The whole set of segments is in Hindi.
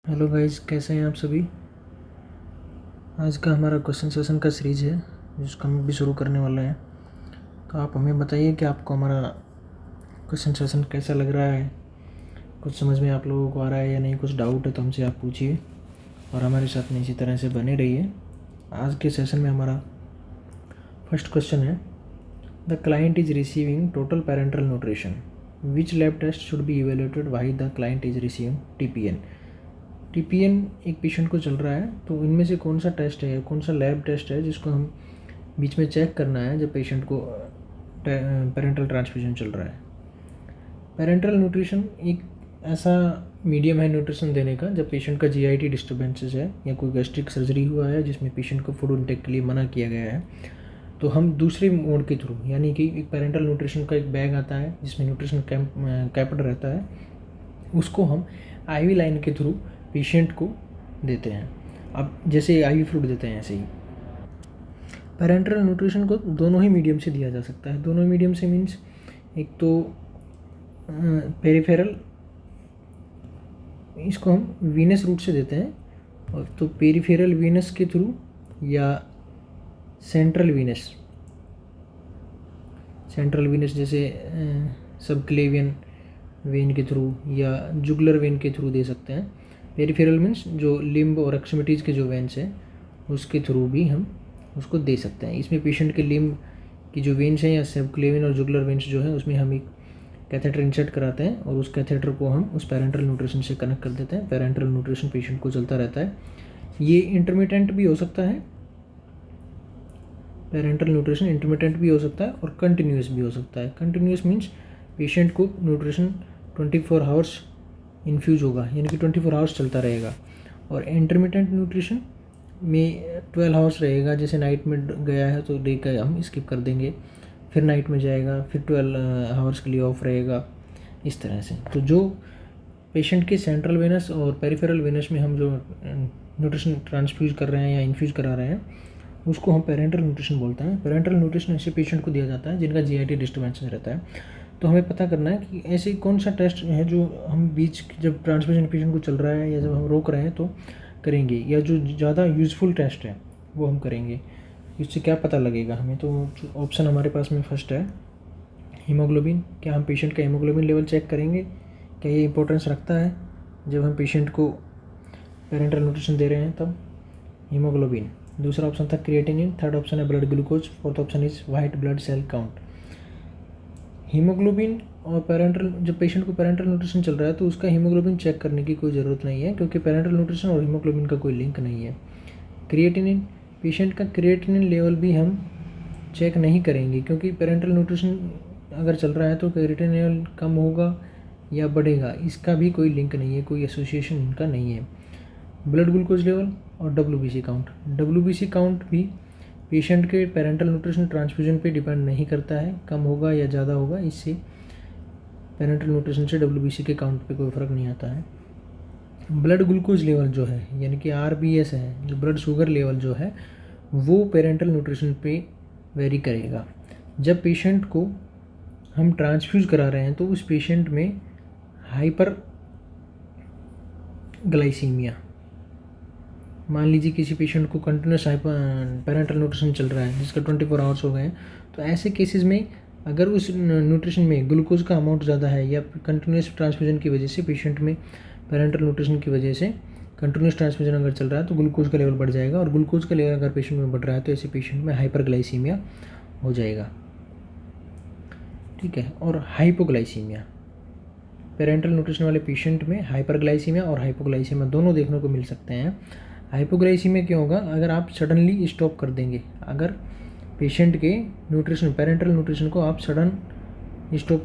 हेलो गाइस, कैसे हैं आप सभी। आज का हमारा क्वेश्चन सेशन का सीरीज़ है जिसको हम भी शुरू करने वाले हैं। तो आप हमें बताइए कि आपको हमारा क्वेश्चन सेशन कैसा लग रहा है, कुछ समझ में आप लोगों को आ रहा है या नहीं। कुछ डाउट है तो हमसे आप पूछिए और हमारे साथ में इसी तरह से बने रहिए। आज के सेशन में हमारा फर्स्ट क्वेश्चन है, the client is receiving total parenteral nutrition, which lab test should be evaluated why the client is receiving TPN एक पेशेंट को चल रहा है। तो इनमें से कौन सा टेस्ट है, कौन सा लैब टेस्ट है जिसको हम बीच में चेक करना है जब पेशेंट को पेरेंटल ट्रांसफ्यूजन चल रहा है। पेरेंटल न्यूट्रिशन एक ऐसा मीडियम है न्यूट्रिशन देने का जब पेशेंट का जीआईटी डिस्टर्बेंसेस है या कोई गैस्ट्रिक सर्जरी हुआ है जिसमें पेशेंट को फूड इंटेक के लिए मना किया गया है। तो हम दूसरे मोड के थ्रू, यानी कि एक पेरेंटल न्यूट्रिशन का एक बैग आता है जिसमें न्यूट्रिशन कैप्ड रहता है, उसको हम आईवी लाइन के थ्रू पेशेंट को देते हैं। अब जैसे आईवी फ्लूइड देते हैं ऐसे ही पेरेंटल न्यूट्रिशन को दोनों ही मीडियम से दिया जा सकता है। दोनों मीडियम से मीन्स एक तो पेरिफेरल, इसको हम वीनस रूट से देते हैं, और तो पेरिफेरल वीनस के थ्रू या सेंट्रल वीनस जैसे सबक्लेवियन वेन के थ्रू या जुगुलर वेन के थ्रू दे सकते हैं। पेरिफेरल मीन्स जो लिम्ब और एक्सट्रीमिटीज़ के जो वेन्स हैं उसके थ्रू भी हम उसको दे सकते हैं। इसमें पेशेंट के लिम्ब की जो वेन्स हैं या सबक्लेवियन और जुगुलर वेन्स जो है उसमें हम एक कैथेटर इंसर्ट कराते हैं और उस कैथेटर को हम उस पेरेंटल न्यूट्रिशन से कनेक्ट कर देते हैं। पेरेंटल न्यूट्रिशन पेशेंट को चलता रहता है। ये इंटरमिटेंट भी हो सकता है, पेरेंटल न्यूट्रिशन इंटरमिटेंट भी हो सकता है और कंटिन्यूस भी हो सकता है। कंटिन्यूस मीन्स पेशेंट को न्यूट्रिशन 24 आवर्स इन्फ्यूज़ होगा, यानी कि 24 आवर्स चलता रहेगा। और इंटरमिटेंट न्यूट्रिशन में 12 आवर्स रहेगा, जैसे नाइट में गया है तो डे का हम स्किप कर देंगे, फिर नाइट में जाएगा, फिर 12 आवर्स के लिए ऑफ रहेगा, इस तरह से। तो जो पेशेंट के सेंट्रल वेनस और पेरिफेरल वेनस में हम जो न्यूट्रिशन ट्रांसफ्यूज कर रहे हैं या इन्फ्यूज़ करा रहे हैं उसको हम पेरेंटल न्यूट्रिशन बोलते हैं। पेरेंटल न्यूट्रिशन ऐसे पेशेंट को दिया जाता है जिनका जीआईटी डिस्टर्बेंस रहता है। तो हमें पता करना है कि ऐसे कौन सा टेस्ट है जो हम बीच जब ट्रांसफ्यूजन पेशेंट को चल रहा है या जब हम रोक रहे हैं तो करेंगे, या जो ज़्यादा यूज़फुल टेस्ट है वो हम करेंगे। इससे क्या पता लगेगा हमें, तो ऑप्शन हमारे पास में फर्स्ट है हीमोग्लोबिन। क्या हम पेशेंट का हीमोग्लोबिन लेवल चेक करेंगे, क्या ये इंपॉर्टेंस रखता है जब हम पेशेंट को पेरेंटल न्यूट्रिशन दे रहे हैं तब हीमोग्लोबिन। दूसरा ऑप्शन था क्रिएटिनिन, थर्ड ऑप्शन है blood glucose, fourth option is white blood cell count. Haemoglobin और पेरेंटल, जब पेशेंट को पेरेंटल न्यूट्रिशन चल रहा है तो उसका हीमोग्लोबिन चेक करने की कोई ज़रूरत नहीं है क्योंकि पेरेंटल न्यूट्रिशन और हीमोग्लोबिन का कोई लिंक नहीं है। क्रिएटिनिन, पेशेंट का क्रिएटिनिन लेवल भी हम चेक नहीं करेंगे क्योंकि पेरेंटल न्यूट्रिशन अगर चल रहा है तो क्रिएटिनिन लेवल कम होगा या बढ़ेगा, इसका भी कोई लिंक नहीं है, कोई एसोसिएशन इनका नहीं है। ब्लड ग्लूकोज लेवल और डब्ल्यूबीसी काउंट भी पेशेंट के पेरेंटल न्यूट्रिशन ट्रांसफ्यूजन पे डिपेंड नहीं करता है, कम होगा या ज़्यादा होगा, इससे पेरेंटल न्यूट्रिशन से डब्ल्यूबीसी के काउंट पे कोई फ़र्क नहीं आता है। ब्लड ग्लूकोज लेवल जो है यानी कि आरबीएस है, जो ब्लड शुगर लेवल जो है वो पेरेंटल न्यूट्रिशन पे वेरी करेगा। जब पेशेंट को हम ट्रांसफ्यूज करा रहे हैं तो उस पेशेंट में हाइपर ग्लाइसीमिया, मान लीजिए किसी पेशेंट को कंटिन्यूस पेरेंटल न्यूट्रिशन चल रहा है जिसका 24 आवर्स हो गए हैं, तो ऐसे केसेस में अगर उस न्यूट्रिशन में ग्लूकोज का अमाउंट ज़्यादा है या कंटिन्यूस ट्रांसफ्यूजन की वजह से पेशेंट में पेरेंटल न्यूट्रिशन की वजह से कंटिन्यूस ट्रांसफ्यूजन अगर चल रहा है तो ग्लूकोज का लेवल बढ़ जाएगा, और ग्लूकोज का लेवल अगर पेशेंट में बढ़ रहा है तो ऐसे पेशेंट में हाइपरग्लाइसीमिया हो जाएगा। ठीक है, और हाइपोग्लाइसीमिया, पेरेंटल न्यूट्रिशन वाले पेशेंट में हाइपरग्लाइसीमिया और हाइपोग्लाइसीमिया दोनों देखने को मिल सकते हैं। हाइपोग्लाइसीमिया क्यों होगा, अगर आप सडनली स्टॉप कर देंगे, अगर पेशेंट के न्यूट्रिशन पेरेंटल न्यूट्रिशन को आप सडन स्टॉप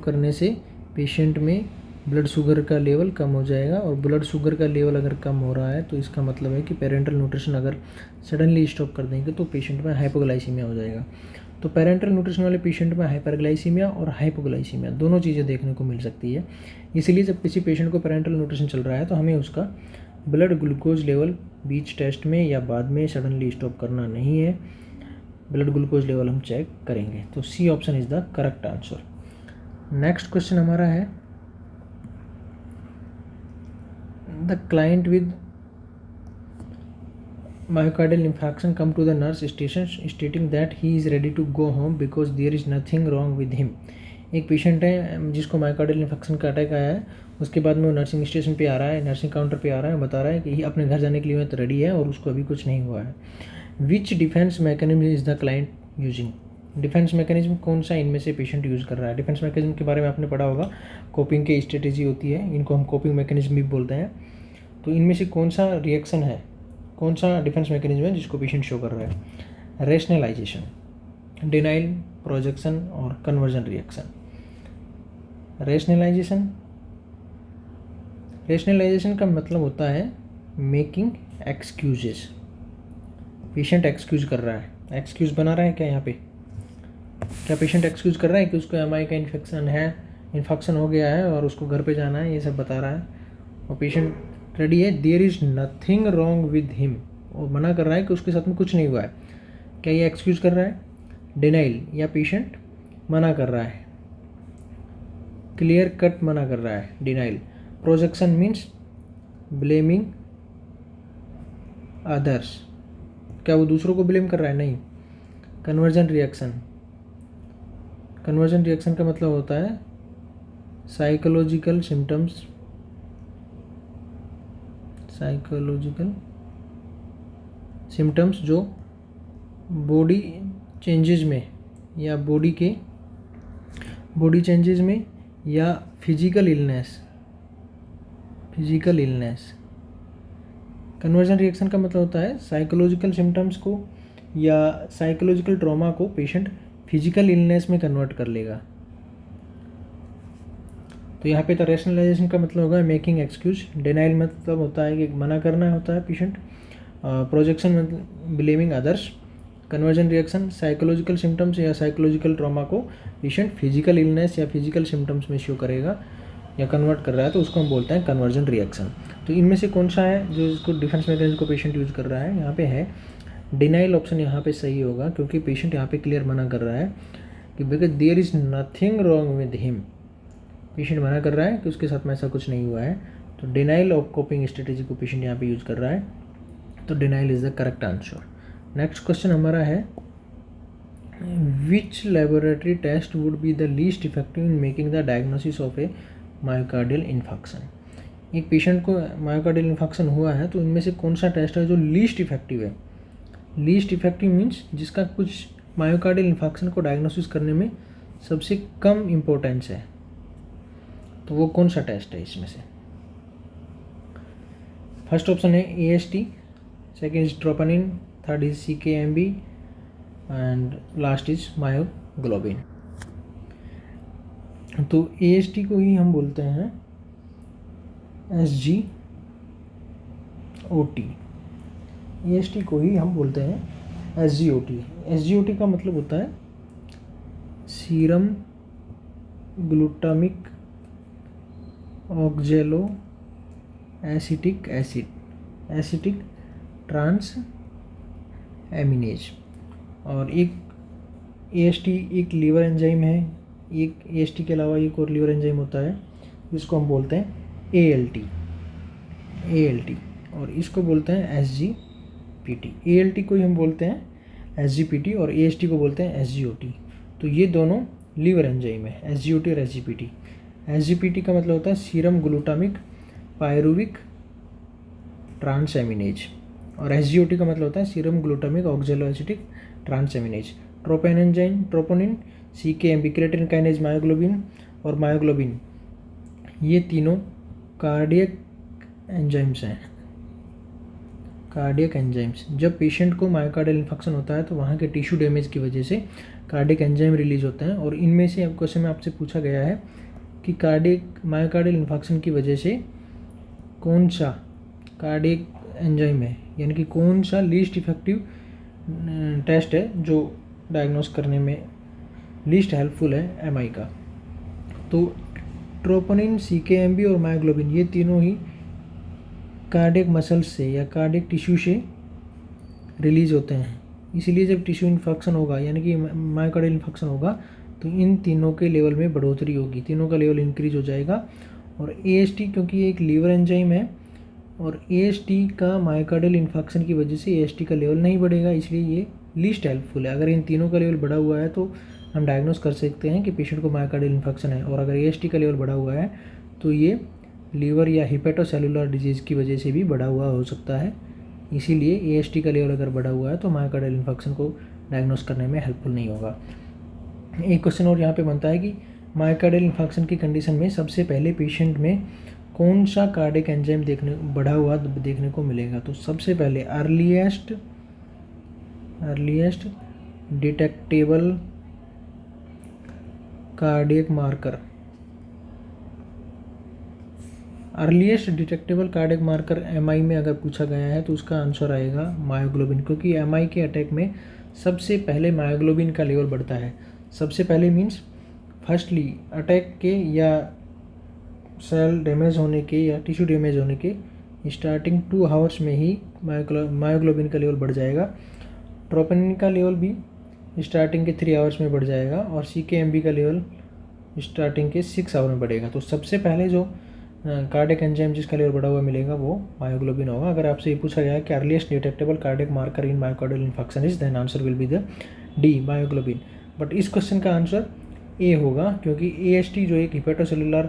करने से पेशेंट में ब्लड शुगर का लेवल कम हो जाएगा, और ब्लड शुगर का लेवल अगर कम हो रहा है तो इसका मतलब है कि पेरेंटल न्यूट्रिशन अगर सडनली स्टॉप कर देंगे तो पेशेंट में हाइपोग्लाइसीमिया हो जाएगा। तो पेरेंटल न्यूट्रिशन वाले पेशेंट में हाइपरग्लाइसीमिया और हाइपोग्लाइसीमिया दोनों चीज़ें देखने को मिल सकती है। इसलिए जब किसी पेशेंट को पेरेंटल न्यूट्रिशन चल रहा है तो हमें उसका ब्लड ग्लूकोज लेवल बीच टेस्ट में या बाद में सडनली स्टॉप करना नहीं है, ब्लड ग्लूकोज लेवल हम चेक करेंगे। तो C option is the correct answer. Next question हमारा है, the client with myocardial infarction come to the nurse station stating that he is ready to go home because there is nothing wrong with him. एक पेशेंट है जिसको मायोकार्डियल इन्फेक्शन का अटैक आया है, उसके बाद में वो नर्सिंग स्टेशन पे आ रहा है, नर्सिंग काउंटर पे आ रहा है, बता रहा है कि अपने घर जाने के लिए तो रेडी है और उसको अभी कुछ नहीं हुआ है. Which defence mechanism is the client using. Defence mechanism कौन सा इनमें से पेशेंट यूज़ कर रहा है. डिफेंस मैकेनिज्म के बारे में आपने पढ़ा होगा, कोपिंग की स्ट्रेटेजी होती है, इनको हम कोपिंग मैकेनिज्म भी बोलते हैं. तो इनमें से कौन सा रिएक्शन है, कौन सा डिफेंस मैकेनिज्म है जिसको पेशेंट शो कर रहा है. रेशनलाइजेशन, डिनाइल, प्रोजेक्शन और कन्वर्जन रिएक्शन. रेशनलाइजेशन का मतलब होता है मेकिंग एक्सक्यूजेस. पेशेंट एक्सक्यूज कर रहा है, एक्सक्यूज बना रहा है क्या यहाँ पे. क्या पेशेंट एक्सक्यूज कर रहा है कि उसको एमआई का इन्फेक्शन हो गया है और उसको घर पे जाना है, ये सब बता रहा है और पेशेंट रेडी है. There is nothing wrong with him, और मना कर रहा है कि उसके साथ में कुछ नहीं हुआ है. क्या ये एक्सक्यूज कर रहा है. डिनाइल, या पेशेंट मना कर रहा है, क्लियर कट मना कर रहा है, denial. Projection means blaming others, क्या वो दूसरों को ब्लेम कर रहा है, नहीं. कन्वर्जन रिएक्शन, कन्वर्जन रिएक्शन का मतलब होता है साइकोलॉजिकल सिम्टम्स जो बॉडी चेंजेस में या बॉडी चेंजेस में या फिजिकल इलनेस. कन्वर्जन रिएक्शन का मतलब होता है साइकोलॉजिकल सिम्टम्स को या साइकोलॉजिकल ट्रॉमा को पेशेंट फिजिकल इलनेस में कन्वर्ट कर लेगा. तो यहाँ पे तो रेशनलाइजेशन का मतलब होगा मेकिंग एक्सक्यूज. डिनाइल मतलब होता है कि मना करना होता है पेशेंट. प्रोजेक्शन मतलब blaming others. Conversion reaction psychological symptoms या साइकोलॉजिकल ट्रॉमा को पेशेंट फिजिकल इलनेस या फिजिकल सिम्टम्स में शो करेगा या कन्वर्ट कर रहा है, तो उसको हम बोलते हैं कन्वर्जन रिएक्शन. तो इनमें से कौन सा है जो इसको डिफेंस मैकेनिज्म को पेशेंट यूज़ कर रहा है. यहाँ पे है डिनाइल ऑप्शन, यहाँ पे सही होगा क्योंकि पेशेंट यहाँ पे क्लियर मना कर रहा है कि because there is nothing wrong with him. Patient मना कर रहा है कि उसके साथ में ऐसा कुछ नहीं हुआ है, तो डिनाइल ऑफ कोपिंग स्ट्रेटेजी को पेशेंट यहाँ पे यूज़ कर रहा है. तो denial is the correct answer. Next question हमारा है which laboratory test would be the least effective in making the diagnosis of a myocardial infection. एक पेशेंट को मायोकार्डियल इन्फेक्शन हुआ है, तो इनमें से कौन सा टेस्ट है जो लीस्ट इफेक्टिव है. लीस्ट इफेक्टिव मीन्स जिसका कुछ मायोकार्डियल इन्फेक्शन को डायग्नोसिस करने में सबसे कम इम्पोर्टेंस है. तो वो कौन सा टेस्ट है इसमें से. फर्स्ट ऑप्शन है AST, second is troponin, third is CKMB and last is myoglobin. तो AST को ही हम बोलते हैं SGOT. AST को ही हम बोलते हैं SGOT. SGOT का मतलब होता है serum glutamic oxalo acetic acid, acetic transaminase. और एक AST एक लीवर एंजाइम है. एक AST के अलावा एक और लीवर एंजाइम होता है जिसको हम बोलते हैं ALT, और इसको बोलते हैं SGPT. ALT को ही हम बोलते हैं SGPT और AST को बोलते हैं SGOT. तो ये दोनों लीवर एंजाइम है, SGOT और SGPT. SGPT का मतलब होता है सीरम ग्लूटामिक पायरुविक ट्रांसएमिनेज और SGOT का मतलब होता है serum glutamic oxalo acetic transaminase. Troponin, CKMB creatinine kinase, myoglobin और मायोग्लोबिन, ये तीनों कार्डियक एंजाइम्स हैं. कार्डियक एंजाइम्स, जब पेशेंट को मायोकार्डियल इन्फेक्शन होता है तो वहाँ के टिश्यू डैमेज की वजह से कार्डियक एंजाइम रिलीज होते हैं. और इनमें से अब क्वेश्चन में आपसे पूछा गया है कि मायोकार्डियल इन्फेक्शन की वजह से कौन सा कार्डियक एंजाइम है, यानी कि कौन सा लीस्ट इफेक्टिव टेस्ट है जो डायग्नोस करने में लीस्ट हेल्पफुल है MI का. तो ट्रोपोनिन, CKMB और मायोग्लोबिन, ये तीनों ही कार्डियक मसल्स से या कार्डियक टिश्यू से रिलीज होते हैं. इसीलिए जब टिश्यू इन्फेक्शन होगा यानी कि मायोकार्डियल इन्फेक्शन होगा तो इन तीनों के लेवल में बढ़ोतरी होगी, तीनों का लेवल इंक्रीज हो जाएगा. और AST क्योंकि ये एक लीवर एंजाइम है और AST का मायोकार्डियल इन्फेक्शन की वजह से AST का लेवल नहीं बढ़ेगा, इसलिए ये लीस्ट हेल्पफुल है। अगर इन तीनों का लेवल बढ़ा हुआ है तो हम डायग्नोस कर सकते हैं कि पेशेंट को मायोकार्डियल इन्फेक्शन है, और अगर AST का लेवल बढ़ा हुआ है तो ये लीवर या हिपेटोसेलुलर डिजीज़ की वजह से भी बढ़ा हुआ हो सकता है। इसीलिए AST का लेवल अगर बढ़ा हुआ है तो मायोकार्डियल इन्फेक्शन को डायग्नोस करने में हेल्पफुल नहीं होगा। एक क्वेश्चन और यहाँ पे बनता है कि मायोकार्डियल इन्फेक्शन की कंडीशन में सबसे पहले पेशेंट में कौन सा कार्डियक एंजाइम बढ़ा हुआ देखने को मिलेगा। तो सबसे पहले earliest detectable cardiac marker, earliest detectable cardiac marker MI में अगर पूछा गया है तो उसका आंसर आएगा मायोग्लोबिन, क्योंकि MI के अटैक में सबसे पहले मायोग्लोबिन का लेवल बढ़ता है। सबसे पहले मीन्स फर्स्टली अटैक के या सेल डैमेज होने के या टिश्यू डैमेज होने के स्टार्टिंग 2 आवर्स में ही मायोग्लोबिन का लेवल बढ़ जाएगा। ट्रोपोनिन का लेवल भी स्टार्टिंग के 3 आवर्स में बढ़ जाएगा, और CKMB का लेवल स्टार्टिंग के 6 आवर में बढ़ेगा। तो सबसे पहले जो कार्डियक एंजाइम जिसका लेवल बढ़ा हुआ मिलेगा वो मायोग्लोबिन होगा। अगर आपसे ये पूछा गया है कि earliest detectable cardiac marker in myocardial infection is, then answer will be the D, myoglobin. But इस क्वेश्चन का आंसर A होगा, क्योंकि AST जो एक हिपेटोसेलुलर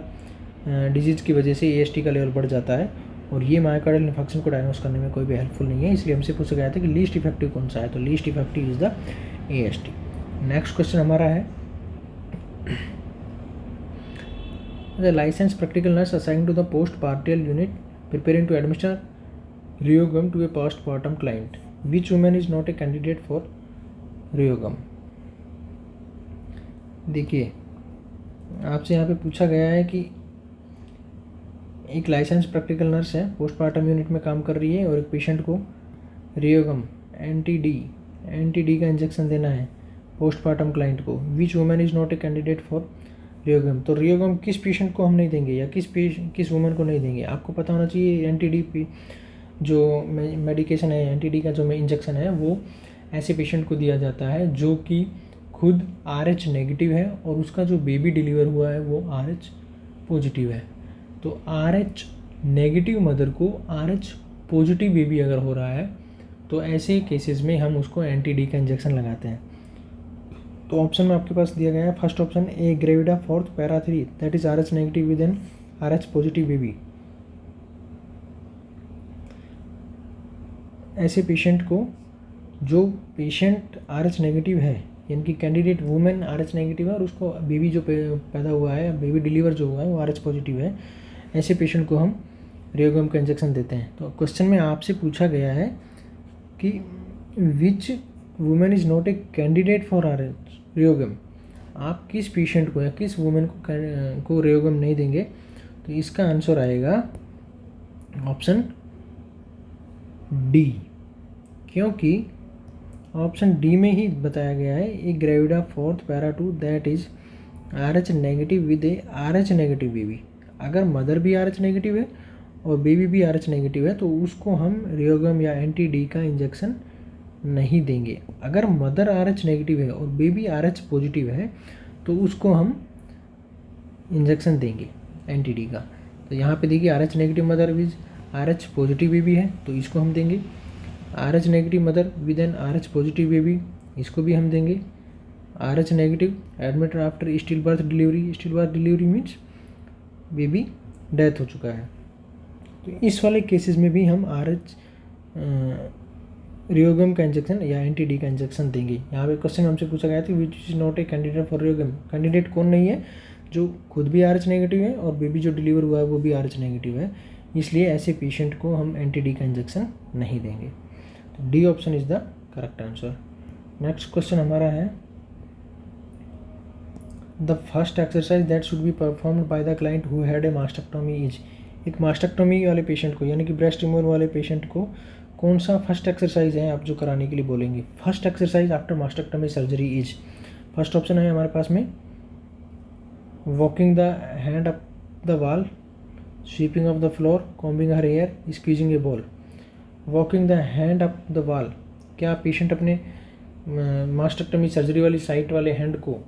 डिजीज़ की वजह से AST का लेवल बढ़ जाता है, और ये मायोकार्डियल इन्फेक्शन को डायग्नोस करने में कोई भी हेल्पफुल नहीं है। इसलिए हमसे पूछा गया था कि लीस्ट इफेक्टिव कौन सा है, तो least effective is the AST। Next question हमारा है, the licensed practical nurse assigned to the post-partum unit preparing to administer Reogum to a postpartum client. Which woman is not a candidate for Reogum? देखिए, आपसे यहाँ पे पूछा गया है कि एक लाइसेंस प्रैक्टिकल नर्स है, पोस्टपार्टम यूनिट में काम कर रही है, और एक पेशेंट को रियोगम एंटी डी का इंजेक्शन देना है पोस्टपार्टम क्लाइंट को। Which women is not a candidate for RhoGAM. तो रियोगम किस पेशेंट को हम नहीं देंगे या किस वुमेन को नहीं देंगे, आपको पता होना चाहिए। एंटी-डी जो मेडिकेशन है, एंटी-डी का जो इंजेक्शन है, वो ऐसे पेशेंट को दिया जाता है जो कि खुद RH नेगेटिव है और उसका जो बेबी डिलीवर हुआ है वो RH पॉजिटिव है। तो RH नेगेटिव मदर को RH पॉजिटिव बेबी अगर हो रहा है तो ऐसे केसेस में हम उसको एंटी-डी का इंजेक्शन लगाते हैं। तो ऑप्शन में आपके पास दिया गया है first option A, gravida 4th para 3, that is RH negative with an RH positive baby. ऐसे पेशेंट को, जो पेशेंट RH नेगेटिव है, यानी कि कैंडिडेट वुमेन RH नेगेटिव है और उसको बेबी जो पैदा हुआ है, बेबी डिलीवर जो हुआ है वो RH पॉजिटिव है, ऐसे पेशेंट को हम रियोगम का इंजेक्शन देते हैं। तो क्वेश्चन में आपसे पूछा गया है कि which women is not a candidate for RhoGAM, आप किस पेशेंट को या किस वुमेन को रियोगम नहीं देंगे। तो इसका आंसर आएगा ऑप्शन D, क्योंकि ऑप्शन D में ही बताया गया है a gravida 4th para 2 that is RH negative with a RH negative baby. अगर मदर भी RH नेगेटिव है और बेबी भी RH नेगेटिव है तो उसको हम रियोगम या एंटी-डी का इंजेक्शन नहीं देंगे। अगर मदर RH नेगेटिव है और बेबी RH पॉजिटिव है तो उसको हम इंजेक्शन देंगे एंटी-डी का। तो यहाँ पे देखिए RH negative mother with RH positive baby है तो इसको हम देंगे। RH negative mother with an RH positive baby, इसको भी हम देंगे। RH negative admit after still birth delivery means baby death हो चुका है, तो इस वाले केसेस में भी हम रियोगम का इंजेक्शन या एंटी-डी का इंजेक्शन देंगे। यहाँ पे क्वेश्चन हमसे पूछा गया था which is not a candidate for RhoGAM. Candidate कौन नहीं है, जो खुद भी RH नेगेटिव है और बेबी जो डिलीवर हुआ है वो भी RH नेगेटिव है, इसलिए ऐसे पेशेंट को हम एंटी-डी का इंजेक्शन नहीं देंगे। तो D option is the correct answer. Next question हमारा है, the first exercise that should be performed by the client who had a mastectomy is. एक मास्टेक्टोमी वाले पेशेंट को यानी कि ब्रेस्ट रिमूवल वाले पेशेंट को कौन सा फर्स्ट एक्सरसाइज है आप जो कराने के लिए बोलेंगे। First exercise after mastectomy surgery is, first option है हमारे पास में walking the hand up the wall, sweeping of the floor, combing her hair, squeezing a ball. Walking the hand up the wall, क्या पेशेंट अपने मास्टेक्टोमी सर्जरी वाली साइट वाले हैंड को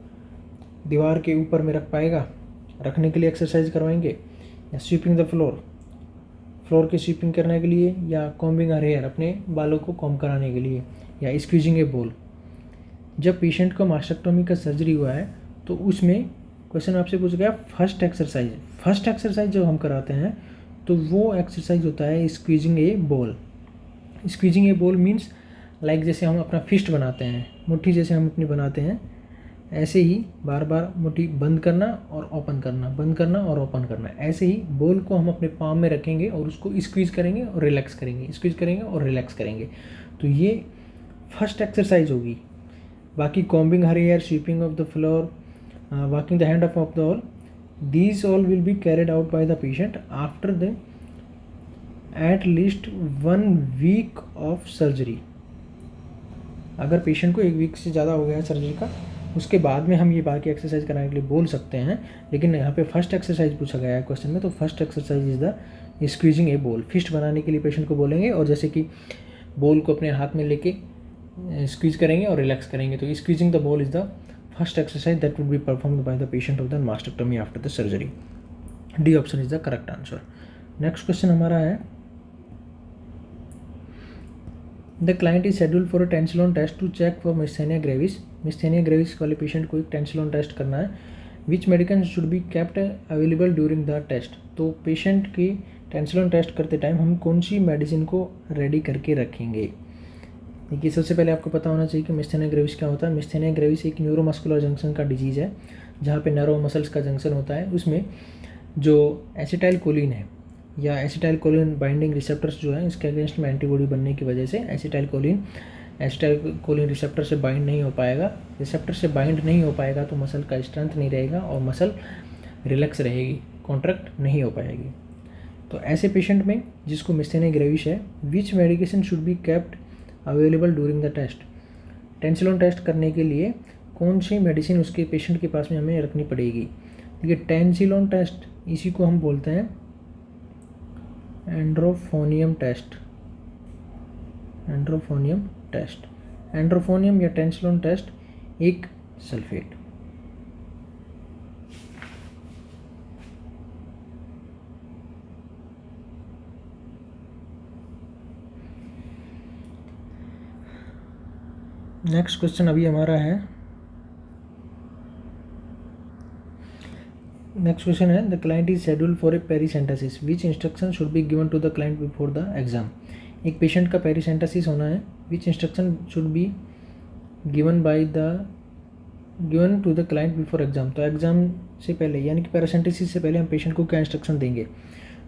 दीवार के ऊपर में रख पाएगा, रखने के लिए एक्सरसाइज करवाएंगे। या स्वीपिंग द फ्लोर, फ्लोर की स्वीपिंग करने के लिए, या कॉम्बिंग आर हेयर, अपने बालों को कॉम्ब कराने के लिए, या स्क्वीजिंग ए बोल। जब पेशेंट को मास्टेक्टोमी का सर्जरी हुआ है तो उसमें क्वेश्चन आपसे पूछा गया फर्स्ट एक्सरसाइज जब हम कराते हैं तो वो एक्सरसाइज होता है स्क्वीजिंग ए बोल। स्क्वीजिंग ए बोल मीन्स लाइक जैसे हम अपना फिस्ट बनाते हैं, मुट्ठी जैसे हम अपनी बनाते हैं, ऐसे ही बार बार मुट्ठी बंद करना और ओपन करना, बंद करना और ओपन करना। ऐसे ही बॉल को हम अपने पाम में रखेंगे और उसको स्क्वीज करेंगे और रिलैक्स करेंगे, स्क्वीज करेंगे और रिलैक्स करेंगे। तो ये फर्स्ट एक्सरसाइज होगी। बाकी combing her hair, sweeping of the floor, walking the hand of the all, these all will be carried out by the patient after the at least 1 week of surgery। अगर पेशेंट को 1 वीक से ज़्यादा हो गया सर्जरी का, उसके बाद में हम ये बाकी एक्सरसाइज कराने के लिए बोल सकते हैं। लेकिन यहाँ पे फर्स्ट एक्सरसाइज पूछा गया है क्वेश्चन में, तो first exercise is the squeezing a ball. Fist बनाने के लिए पेशेंट को बोलेंगे और जैसे कि बॉल को अपने हाथ में लेके स्क्वीज करेंगे और रिलैक्स करेंगे। तो squeezing the ball is the first exercise that would be performed by the patient of the mastectomy after the surgery। D option is the correct answer। next question हमारा है, the client is scheduled for a tensilon test to check for Myasthenia gravis। Myasthenia gravis वाले पेशेंट को एक tensilon टेस्ट करना है। which medication should be kept available during the test। तो पेशेंट की tensilon टेस्ट करते टाइम हम कौन सी मेडिसिन को रेडी करके रखेंगे। देखिए, सबसे पहले आपको पता होना चाहिए कि मिस्थेनिया ग्रेविस क्या होता है। मिस्थेनिया ग्रेविस एक न्यूरोमस्कुलर जंक्शन का डिजीज़ है, जहाँ पे नर्व मसल्स का जंक्शन होता है। उसमें जो एसिटाइल कोलिन है या एसिटाइल कोलिन बाइंडिंग रिसेप्टर्स जो है, इसके अगेंस्ट में एंटीबॉडी बनने की वजह से एसिटाइल कोलिन रिसेप्टर से बाइंड नहीं हो पाएगा। रिसेप्टर से बाइंड नहीं हो पाएगा तो मसल का स्ट्रेंथ नहीं रहेगा और मसल रिलैक्स रहेगी, कॉन्ट्रैक्ट नहीं हो पाएगी। तो ऐसे पेशेंट में जिसको मिस्थेनिया ग्रेविस है, which medication should be kept available during the test. Tensilon test करने के लिए कौन सी मेडिसिन उसके पेशेंट के पास में हमें रखनी पड़ेगी। देखिए, टेंसिलोन टेस्ट इसी को हम बोलते हैं एंड्रोफोनियम टेस्ट। एंड्रोफोनियम या टेंसिलोन टेस्ट एक सल्फेट। नेक्स्ट क्वेश्चन अभी हमारा है, नेक्स्ट क्वेश्चन है, the client is schedule for a paracentesis, which instruction should be given to the client before the exam. एक पेशेंट का पेरिसेंटेसिस होना है, which instruction should be given to the client before exam. तो एग्जाम से पहले यानी कि पेरिसेंटेसिस से पहले हम पेशेंट को क्या इंस्ट्रक्शन देंगे।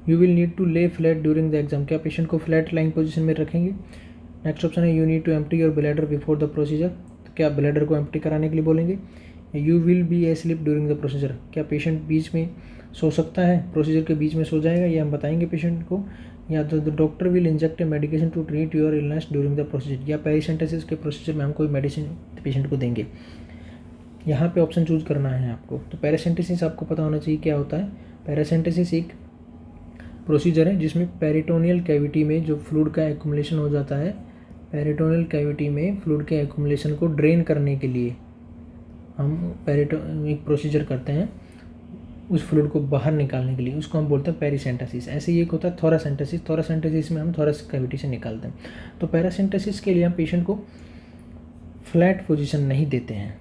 You will need to lay flat during the exam, क्या पेशेंट को फ्लैट लाइंग पोजिशन में रखेंगे। नेक्स्ट ऑप्शन है, you need to empty your bladder before the procedure, तो क्या ब्लैडर को एम्प्टी कराने के लिए बोलेंगे। You will be asleep during the procedure, क्या पेशेंट बीच में सो सकता है, प्रोसीजर के बीच में सो जाएगा, ये हम बताएंगे पेशेंट को। या तो the doctor will inject a medication to treat your illness during the procedure, या पेरिसेंटेसिस के प्रोसीजर में हम कोई मेडिसिन पेशेंट को देंगे। यहाँ पे ऑप्शन चूज करना है आपको। तो पेरिसेंटेसिस आपको पता होना चाहिए क्या होता है। पेरिसेंटेसिस एक प्रोसीजर है जिसमें पेरिटोनियल कैविटी में जो फ्लूइड का एक्युमुलेशन हो जाता है, पेरिटोनियल कैविटी में फ्लूइड के एक्युमुलेशन को ड्रेन करने के लिए हम एक प्रोसीजर करते हैं, उस फ्लूइड को बाहर निकालने के लिए, उसको हम बोलते हैं पेरिसेंटेसिस। ऐसे ही एक होता है थोरासेंटेसिस में हम थोरस कैविटी से निकालते हैं। तो पेरिसेंटेसिस के लिए हम पेशेंट को फ्लैट पोजीशन नहीं देते हैं,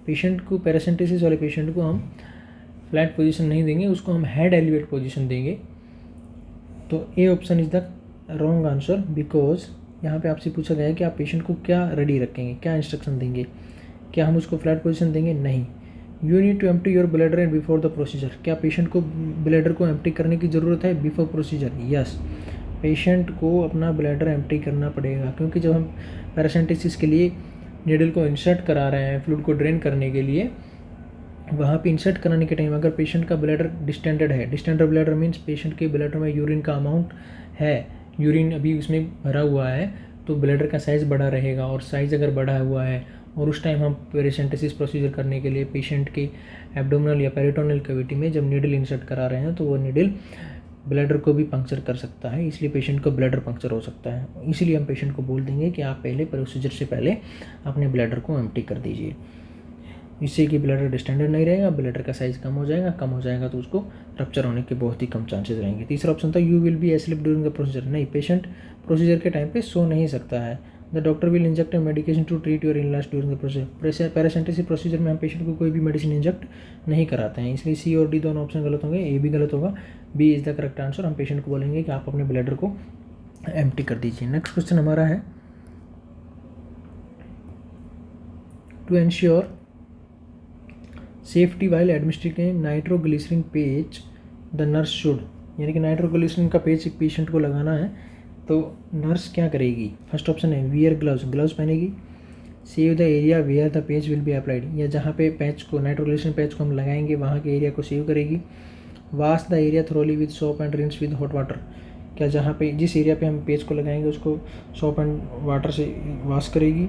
पेशेंट को, पेरिसेंटेसिस वाले पेशेंट को हम फ्लैट पोजीशन नहीं देंगे, उसको हम हेड एलिवेट पोजीशन देंगे। तो A option is the wrong answer, because यहाँ पे आपसे पूछा गया है कि आप पेशेंट को क्या रेडी रखेंगे, क्या इंस्ट्रक्शन देंगे। क्या हम उसको फ्लैट पोजीशन देंगे, नहीं। You need to empty your bladder and before the procedure, क्या पेशेंट को ब्लैडर को एम्प्टी करने की ज़रूरत है बिफोर प्रोसीजर, यस। पेशेंट को अपना ब्लैडर एम्प्टी करना पड़ेगा, क्योंकि जब हम पेरिसेंटेसिस के लिए नीडल को इंसर्ट करा रहे हैं फ्लूइड को ड्रेन करने के लिए, वहाँ पे इंसर्ट कराने के टाइम अगर पेशेंट का ब्लैडर डिस्टेंडेड है, डिस्टेंडेड ब्लैडर मीन्स पेशेंट के ब्लैडर में यूरिन का अमाउंट है, यूरिन अभी उसमें भरा हुआ है, तो ब्लैडर का साइज़ बड़ा रहेगा। और साइज़ अगर बढ़ा हुआ है और उस टाइम हम पेरिसेंटेसिस प्रोसीजर करने के लिए पेशेंट के एब्डोमिनल या पेरिटोनियल कैविटी में जब नीडल इंसर्ट करा रहे हैं, तो वो नीडल ब्लैडर को भी पंक्चर कर सकता है, इसलिए पेशेंट को ब्लैडर पंक्चर हो सकता है। इसीलिए हम पेशेंट को बोल देंगे कि आप पहले प्रोसीजर से पहले अपने ब्लैडर को एम्प्टी कर दीजिए। इससे कि ब्लैडर डिस्टेंडेड नहीं रहेगा, ब्लैडर का साइज़ कम हो जाएगा तो उसको रप्चर होने के बहुत ही कम चांसेस रहेंगे। तीसरा ऑप्शन था you will be asleep during the procedure. नहीं, पेशेंट प्रोसीजर के टाइम पे सो नहीं सकता है। The doctor will inject medication to treat your illness during the procedure. Parasympathetic procedure में हम पेशेंट को कोई भी मेडिसिन इंजेक्ट नहीं कराते हैं, इसलिए सी और डी दोनों ऑप्शन गलत होंगे, ए भी गलत होगा, B is the correct answer. हम पेशेंट को बोलेंगे कि आप अपने ब्लैडर को एम्प्टी कर दीजिए। नेक्स्ट क्वेश्चन हमारा है, to ensure safety while administering nitroglycerin paste the nurse should, यानी कि नाइट्रोग्लिसरीन का पेज एक पेशेंट को लगाना है तो नर्स क्या करेगी। फर्स्ट ऑप्शन है वियर ग्लव्स, ग्लव्स पहनेगी। Shave the area where the page will be applied, या जहाँ पे पैच को नाइट्रोग्लिसरीन पैच को हम लगाएंगे वहाँ के एरिया को सेव करेगी। Wash the area thoroughly with soap and rinse with hot water, क्या जहाँ पे जिस एरिया पे हम पेज को लगाएंगे उसको सोप एंड वाटर से वॉश करेगी।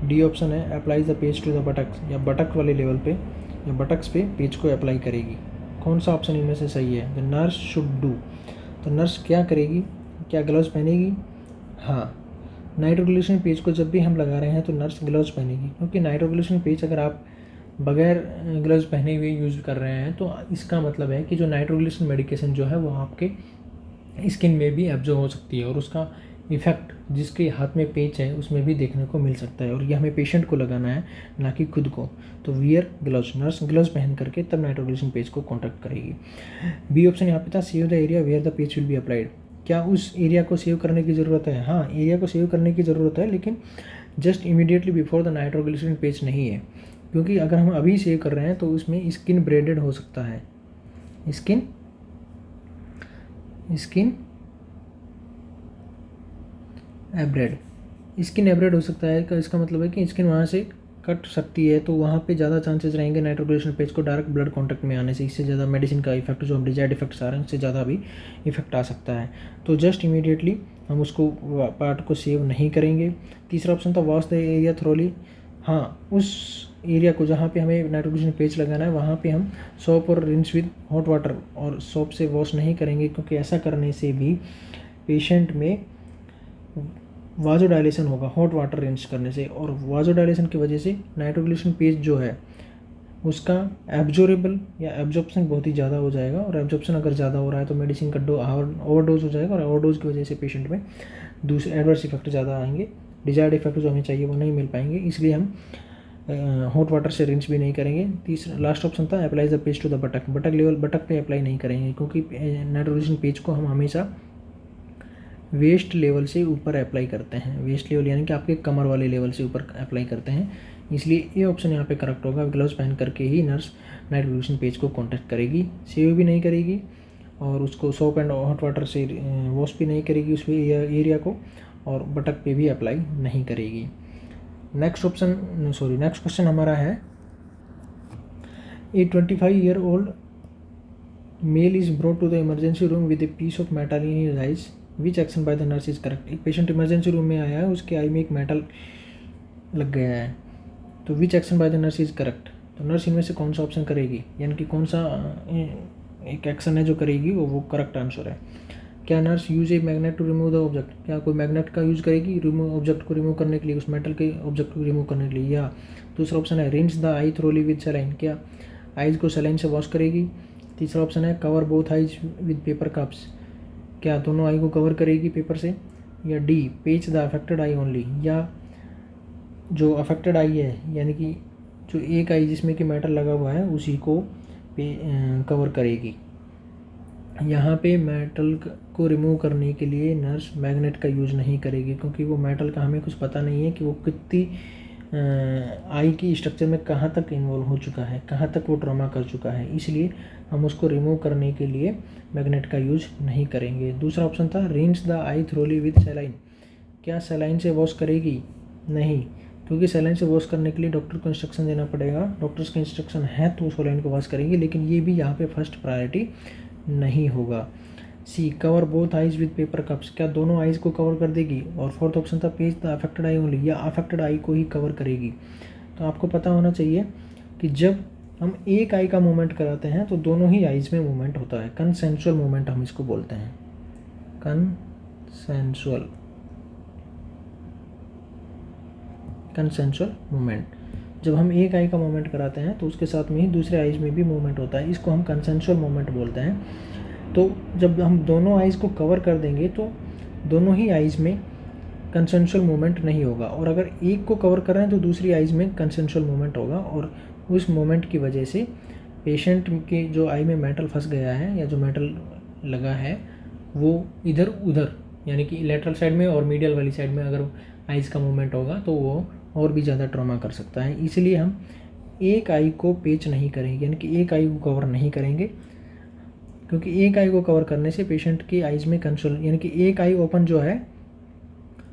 डी ऑप्शन है apply the page to the buttocks, या बटक वाले लेवल पे या बटक्स पे पेज को अप्लाई करेगी। कौन सा ऑप्शन इनमें से सही है। द नर्स शुड डू, तो नर्स क्या करेगी, क्या ग्लव्स पहनेगी। हाँ, नाइट्रोग्लिसरीन पेज को जब भी हम लगा रहे हैं तो नर्स ग्लव्स पहनेगी, क्योंकि नाइट्रोग्लिसरीन पेज अगर आप बगैर ग्लव्स पहने हुए यूज़ कर रहे हैं तो इसका मतलब है कि जो नाइट्रोग्लिसरीन मेडिकेशन जो है वो आपके स्किन में भी एब्जॉर्ब हो सकती है और उसका इफ़ेक्ट जिसके हाथ में पेच है उसमें भी देखने को मिल सकता है, और ये हमें पेशेंट को लगाना है ना कि खुद को। तो वियर ग्लव्स, नर्स ग्लव्स पहन करके तब नाइट्रोग्लिसरीन पेज को कॉन्टैक्ट करेगी। बी ऑप्शन यहाँ पे था shave the area where the page will be applied, क्या उस एरिया को सेव करने की ज़रूरत है। हाँ, एरिया को सेव करने की ज़रूरत है, लेकिन just immediately before the nitroglycerin paste नहीं है, क्योंकि अगर हम अभी सेव कर रहे हैं तो उसमें स्किन ब्रेडेड हो सकता है। स्किन एब्रेड हो सकता है, इसका मतलब है कि स्किन वहाँ से कट सकती है, तो वहाँ पे ज़्यादा चांसेस रहेंगे नाइट्रोग्लिसरीन पेज को डायरेक्ट ब्लड कांटेक्ट में आने से। इससे ज़्यादा मेडिसिन का इफेक्ट जो हम डिजायर्ड इफेक्ट्स आ रहे हैं उससे ज़्यादा भी इफेक्ट आ सकता है, तो जस्ट इमीडिएटली हम उसको पार्ट को सेव नहीं करेंगे। तीसरा ऑप्शन था वॉश द एरिया थ्रोली, हाँ, उस एरिया को जहाँ पे हमें नाइट्रोग्लिसरीन पेज लगाना है वहाँ पे हम सोप और रिंस विद हॉट वाटर और सोप से वॉश नहीं करेंगे, क्योंकि ऐसा करने से भी पेशेंट में वाजोडाइलेशन होगा हॉट वाटर रिंस करने से, और वाजोडाइलेशन की वजह से नाइट्रोग्लिसरीन पेज जो है उसका एब्जॉर्बेबल या एब्जॉर्प्शन बहुत ही ज़्यादा हो जाएगा, और एब्जॉर्प्शन अगर ज़्यादा हो रहा है तो मेडिसिन का ओवरडोज हो जाएगा, और ओवरडोज की वजह से पेशेंट में दूसरे एडवर्स इफेक्ट ज़्यादा आएंगे, डिजायर्ड इफेक्ट जो हमें चाहिए वो नहीं मिल पाएंगे, इसलिए हम हॉट वाटर से रिंस भी नहीं करेंगे। तीसरा लास्ट ऑप्शन था apply the page to the buttock level, buttock पे अप्लाई नहीं करेंगे, क्योंकि नाइट्रोग्लिसरीन पेज को हम हमेशा वेस्ट लेवल से ऊपर अप्लाई करते हैं, वेस्ट लेवल यानी कि आपके कमर वाले लेवल से ऊपर अप्लाई करते हैं, इसलिए ये ऑप्शन यहाँ पे करेक्ट होगा। ग्लव्स पहन करके ही नर्स नाइट्रोग्लिसरीन पेज को कॉन्टैक्ट करेगी, सेव भी नहीं करेगी और उसको सोप एंड हॉट वाटर से वॉश भी नहीं करेगी उस एरिया को, और बटक पे भी अप्लाई नहीं करेगी। नेक्स्ट क्वेश्चन हमारा है, a 25 year old male is brought to the emergency room with a piece of metal in his eyes, which action by the nurse is correct. एक पेशेंट इमरजेंसी रूम में आया है, उसके आई में एक मेटल लग गया है, तो विच action by the nurse is correct, तो नर्स इनमें से कौन सा ऑप्शन करेगी, यानी कि कौन सा एक एक्शन है जो करेगी वो करेक्ट आंसर है। क्या nurse use a magnet to remove the object, क्या कोई मैग्नेट का यूज़ करेगी ऑब्जेक्ट को रिमूव करने के लिए, उस मेटल के ऑब्जेक्ट को रिमूव करने के लिए। या दूसरा ऑप्शन है rinse the I thoroughly with saline, क्या आइज़ को सलाइन से वॉश करेगी। तीसरा ऑप्शन है cover both eyes with paper cups, क्या दोनों आई को कवर करेगी पेपर से। या डी पेच द अफेक्टेड आई ओनली, या जो अफेक्टेड आई है यानी कि जो एक आई जिसमें कि मेटल लगा हुआ है उसी को कवर करेगी। यहाँ पे मेटल को रिमूव करने के लिए नर्स मैग्नेट का यूज़ नहीं करेगी, क्योंकि वो मेटल का हमें कुछ पता नहीं है कि वो कितनी आई की स्ट्रक्चर में कहाँ तक इन्वॉल्व हो चुका है, कहाँ तक वो ट्रॉमा कर चुका है, इसलिए हम उसको रिमूव करने के लिए मैग्नेट का यूज़ नहीं करेंगे। दूसरा ऑप्शन था rinse the I thoroughly with saline, क्या सलाइन से वॉश करेगी, नहीं, क्योंकि सलाइन से वॉश करने के लिए डॉक्टर को इंस्ट्रक्शन देना पड़ेगा, डॉक्टर्स के इंस्ट्रक्शन है तो सलाइन को वॉश करेंगे, लेकिन ये भी यहाँ पे फर्स्ट प्रायोरिटी नहीं होगा। C cover both eyes with paper cups, क्या दोनों आइज़ को कवर कर देगी। और फोर्थ ऑप्शन था page the affected eye only, या अफेक्टेड आई को ही कवर करेगी। तो आपको पता होना चाहिए कि जब हम एक आई का मूवमेंट कराते हैं तो दोनों ही आइज़ में मूवमेंट होता है, कंसेंसुअल मूवमेंट हम इसको बोलते हैं, कंसेंसुअल मूवमेंट। जब हम एक आई का मूवमेंट कराते हैं तो उसके साथ में ही दूसरे आइज़ में भी मूवमेंट होता है, इसको हम कंसेंशुअल मूवमेंट बोलते हैं। तो जब हम दोनों आइज़ को कवर कर देंगे तो दोनों ही आइज़ में कंसेंशुअल मूवमेंट नहीं होगा, और अगर एक को कवर कर रहे हैं तो दूसरी आइज़ में कंसेंशुअल मूवमेंट होगा, और उस मूवमेंट की वजह से पेशेंट के जो आई में मेटल फंस गया है या जो मेटल लगा है वो इधर उधर यानी कि लेटरल साइड में और मीडियल वाली साइड में अगर आइज़ का मूवमेंट होगा तो वो और भी ज़्यादा ट्रॉमा कर सकता है। इसलिए हम एक आई को पेच नहीं करेंगे, यानी कि एक आई को कवर नहीं करेंगे, क्योंकि एक आई को कवर करने से पेशेंट की आइज़ में कंसोल यानी कि एक आई ओपन जो है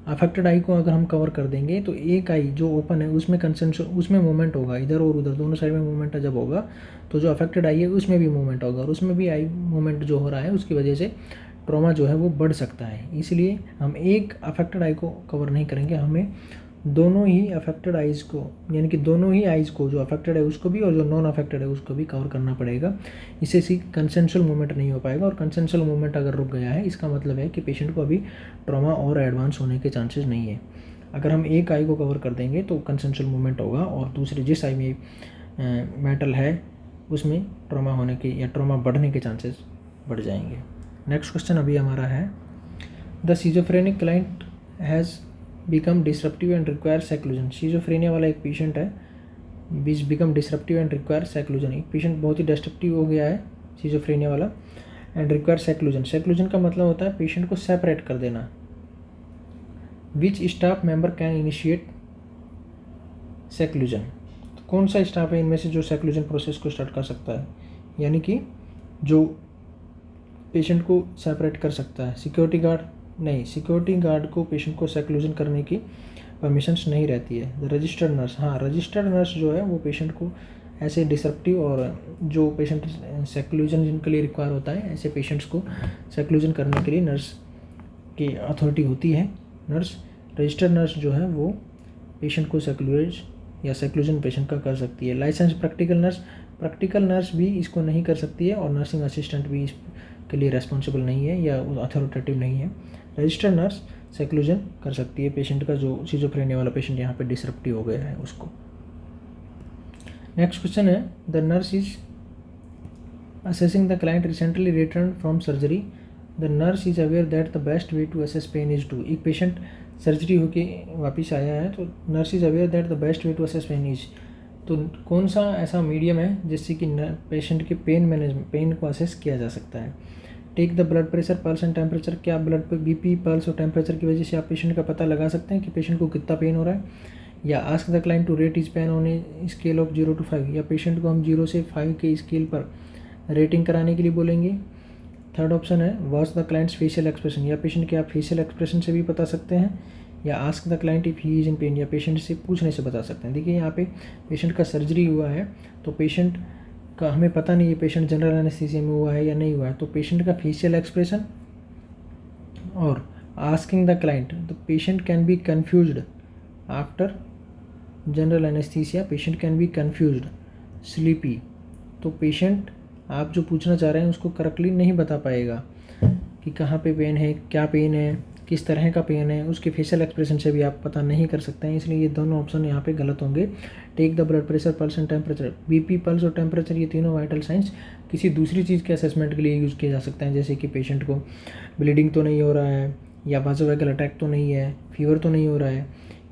अफेक्टेड आई को अगर हम कवर कर देंगे तो एक आई जो ओपन है उसमें कंसेंशन उसमें मूवमेंट होगा, इधर और उधर दोनों साइड में मूवमेंट जब होगा तो जो अफेक्टेड आई है उसमें भी मूवमेंट होगा, और उसमें भी आई मूवमेंट जो हो रहा है उसकी वजह से ट्रॉमा जो है वो बढ़ सकता है। इसलिए हम एक अफेक्टेड आई को कवर नहीं करेंगे, हमें दोनों ही अफेक्टेड आइज़ को यानी कि दोनों ही आइज़ को, जो अफेक्टेड है उसको भी और जो नॉन अफेक्टेड है उसको भी कवर करना पड़ेगा। इससे कंसेंशुअल मूवमेंट नहीं हो पाएगा, और कंसेंशुअल मूवमेंट अगर रुक गया है इसका मतलब है कि पेशेंट को अभी ट्रॉमा और एडवांस होने के चांसेस नहीं है। अगर हम एक आई को कवर कर देंगे तो कंसेंशुअल मूवमेंट होगा, और दूसरे जिस आई में मेटल है उसमें ट्रॉमा होने के या ट्रॉमा बढ़ने के चांसेस बढ़ जाएंगे। नेक्स्ट क्वेश्चन अभी हमारा है, the schizophrenic client has become disruptive and require seclusion. Schizophrenia वाला एक पेशेंट है, become disruptive and require seclusion. एक पेशेंट बहुत ही डिस्ट्रप्टिव हो गया है सिजोफ्रेनिया वाला, एंड रिक्वायर सेक्लूजन। सेक्लूजन का मतलब होता है पेशेंट को सेपरेट कर देना। Which staff member can initiate seclusion. तो कौन सा स्टाफ है इनमें से जो सेक्लूजन प्रोसेस को स्टार्ट कर सकता है, यानी कि जो पेशेंट को सेपरेट कर सकता है। सिक्योरिटी गार्ड नहीं, सिक्योरिटी गार्ड को पेशेंट को सेक्लूजन करने की परमिशंस नहीं रहती है। रजिस्टर्ड नर्स, हाँ रजिस्टर्ड नर्स जो है वो पेशेंट को ऐसे डिसरप्टिव और जो पेशेंट सेक्लूजन जिनके लिए रिक्वायर होता है ऐसे पेशेंट्स को सेक्लूजन करने के लिए नर्स की अथॉरिटी होती है। नर्स रजिस्टर्ड नर्स जो है वो पेशेंट को सेक्लूज या सेक्लूजन पेशेंट का कर सकती है। लाइसेंस प्रैक्टिकल नर्स भी इसको नहीं कर सकती है, और नर्सिंग असिस्टेंट भी इसके लिए रेस्पॉन्सिबल नहीं है या अथॉरिटेटिव नहीं है। रजिस्टर्ड नर्स सेक्लूजन कर सकती है पेशेंट का, जो सिजोफ्रेनिया वाला पेशेंट यहाँ पे डिसरप्टिव हो गया है उसको। नेक्स्ट क्वेश्चन है, the nurse is assessing the client recently return from surgery, the nurse is aware that the best way to assess pain is to. एक पेशेंट सर्जरी होके वापस आया है तो nurse is aware that the best way to assess pain is. तो कौन सा ऐसा मीडियम है जिससे कि पेशेंट के पेन को असेस किया जा सकता है। Take the blood pressure, pulse and temperature. क्या ब्लड बीपी, पल्स और टेम्परेचर की वजह से आप पेशेंट का पता लगा सकते हैं कि पेशेंट को कितना पेन हो रहा है। या ask the client to rate is pain on a scale of 0 to 5, या पेशेंट को हम 0 से 5 के स्केल पर रेटिंग कराने के लिए बोलेंगे। थर्ड ऑप्शन है watch the clients facial expression, या पेशेंट के आप फेशियल एक्सप्रेशन से भी बता सकते हैं। या ask the client if he is in pen, या पेशेंट से पूछने से बता सकते हैं। देखिए यहाँ पे पेशेंट का सर्जरी हुआ है तो पेशेंट का हमें पता नहीं है पेशेंट जनरल एनेस्थीसिया में हुआ है या नहीं हुआ है, तो पेशेंट का फेशियल एक्सप्रेशन और asking the client, the patient can be confused after general anaesthesia, patient can be confused, sleepy. तो पेशेंट आप जो पूछना चाह रहे हैं उसको करेक्टली नहीं बता पाएगा कि कहाँ पे पेन है, क्या पेन है, किस तरह का पेन है, उसके फेशियल एक्सप्रेशन से भी आप पता नहीं कर सकते हैं। इसलिए ये दोनों ऑप्शन यहाँ पे गलत होंगे। Take the blood pressure, pulse and temperature. BP, pulse और टेम्परेचर ये तीनों वाइटल साइंस किसी दूसरी चीज़ के असेसमेंट के लिए यूज़ किए जा सकते हैं, जैसे कि पेशेंट को ब्लीडिंग तो नहीं हो रहा है, या वाज़ोवैगल अटैक तो नहीं है, फीवर तो नहीं हो रहा है।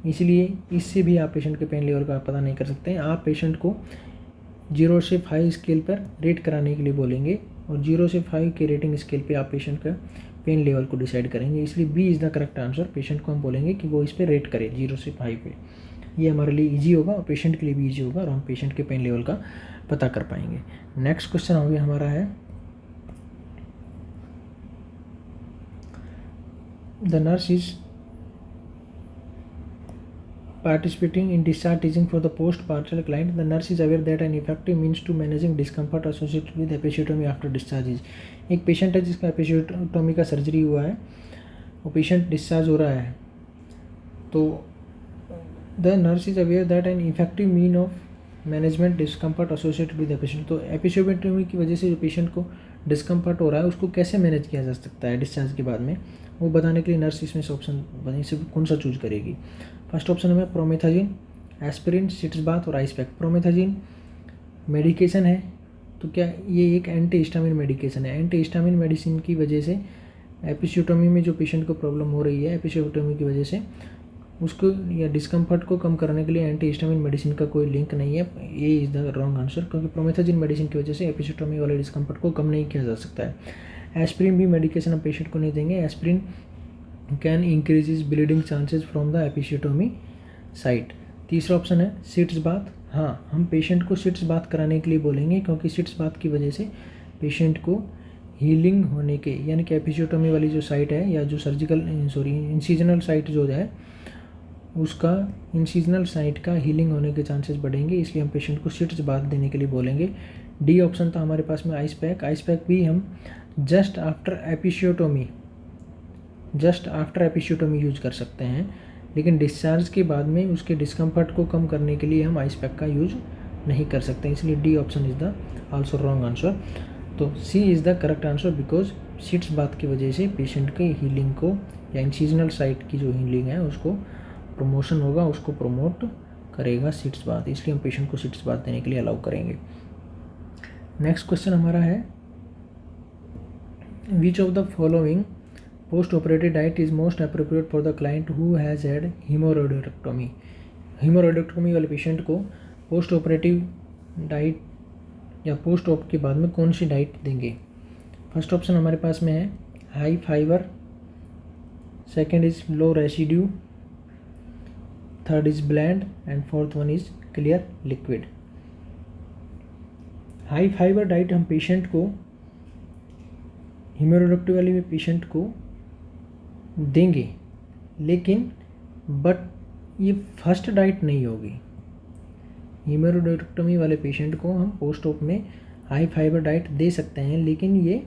इसलिए इससे भी आप पेशेंट के पेन लेवल का पता नहीं कर सकते हैं। आप पेशेंट को 0 से 5 स्केल पर रेट कराने के लिए बोलेंगे, और 0 से 5 के रेटिंग स्केल पे आप पेशेंट का पेन लेवल को डिसाइड करेंगे। इसलिए B is the correct answer. Patient को हम बोलेंगे कि वो इस पर रेट करे 0 से 5 पे। ये हमारे लिए ईजी होगा और पेशेंट के लिए भी ईजी होगा, और हम पेशेंट के पेन लेवल का पता कर पाएंगे। नेक्स्ट क्वेश्चन हो गया हमारा है, the nurse is participating in discharge teaching for the post-partum client, the nurse is aware that an effective means to managing discomfort associated with episiotomy after discharge is। एक पेशेंट है जिसका एपिsiotomy का सर्जरी हुआ है, वो पेशेंट डिस्चार्ज हो रहा है, तो the nurse is aware that an effective mean of management discomfort associated with episiotomy. तो एपिsiotomy की वजह से जो पेशेंट को डिस्कम्फर्ट हो रहा है उसको कैसे मैनेज किया जा सकता है डिस्चार्ज के बाद में, वो बताने के लिए नर्स इसमें से ऑप्शन बनी से कौन सा चूज करेगी। फर्स्ट ऑप्शन में प्रोमेथाजिन एस्पिरिन, सिट्स बाथ और आइस पैक। प्रोमेथाजिन मेडिकेशन है, तो क्या ये एक एंटी हिस्टामिन मेडिकेशन है। एंटी हिस्टामिन मेडिसिन की वजह से एपिसियोटोमी में जो पेशेंट को प्रॉब्लम हो रही है, एपिसियोटोमी की वजह से उसको या डिस्कम्फर्ट को कम करने के लिए एंटी हिस्टामिन मेडिसिन का कोई लिंक नहीं है। ये इज़ द रॉन्ग आंसर, क्योंकि प्रोमेथाजिन मेडिसिन की वजह से एपिसियोटोमी वाले डिस्कम्फर्ट को कम नहीं किया जा सकता है। एस्पिरिन भी मेडिकेशन हम पेशेंट को नहीं देंगे। Aspirin can increase bleeding chances from the episiotomy site. तीसरा ऑप्शन है सिट्स बाथ। हाँ, हम पेशेंट को सिट्स बाथ कराने के लिए बोलेंगे, क्योंकि सिट्स बाथ की वजह से पेशेंट को हीलिंग होने के, यानी कि एपिसियोटोमी वाली जो साइट है या जो इंसिजनल साइट जो है उसका इंसिजनल साइट का हीलिंग होने के चांसेस बढ़ेंगे, इसलिए हम पेशेंट को सिट्स बाथ देने के लिए बोलेंगे। डी ऑप्शन था हमारे पास में आइस पैक। आइस पैक भी हम जस्ट आफ्टर एपिसियोटोमी यूज कर सकते हैं, लेकिन डिस्चार्ज के बाद में उसके डिस्कम्फर्ट को कम करने के लिए हम आइस पैक का यूज नहीं कर सकते, इसलिए D option is the also wrong answer. तो C is the correct answer, because sitz bath की वजह से पेशेंट के हीलिंग को या इंसिजनल साइट की जो हीलिंग है उसको प्रमोशन होगा, उसको प्रमोट करेगा सिट्स बाथ, इसलिए हम पेशेंट को सिट्स बाथ देने के लिए अलाउ करेंगे। नेक्स्ट क्वेश्चन हमारा है, which of the following post operative diet is most appropriate for the client who has had haemorrhoidectomy. Haemorrhoidectomy वाले पेशेंट को पोस्ट ऑपरेटिव डाइट या पोस्ट ऑप के बाद में कौन सी डाइट देंगे। फर्स्ट ऑप्शन हमारे पास में है high fibre, second is low residue, third is blend and fourth one is clear liquid. High fibre diet हम पेशेंट को, हीमोरोइडेक्टोमी वाले पेशेंट को देंगे, लेकिन बट ये फर्स्ट डाइट नहीं होगी। हीमोरोइडेक्टोमी वाले पेशेंट को हम पोस्ट ऑप में हाई फाइबर डाइट दे सकते हैं, लेकिन ये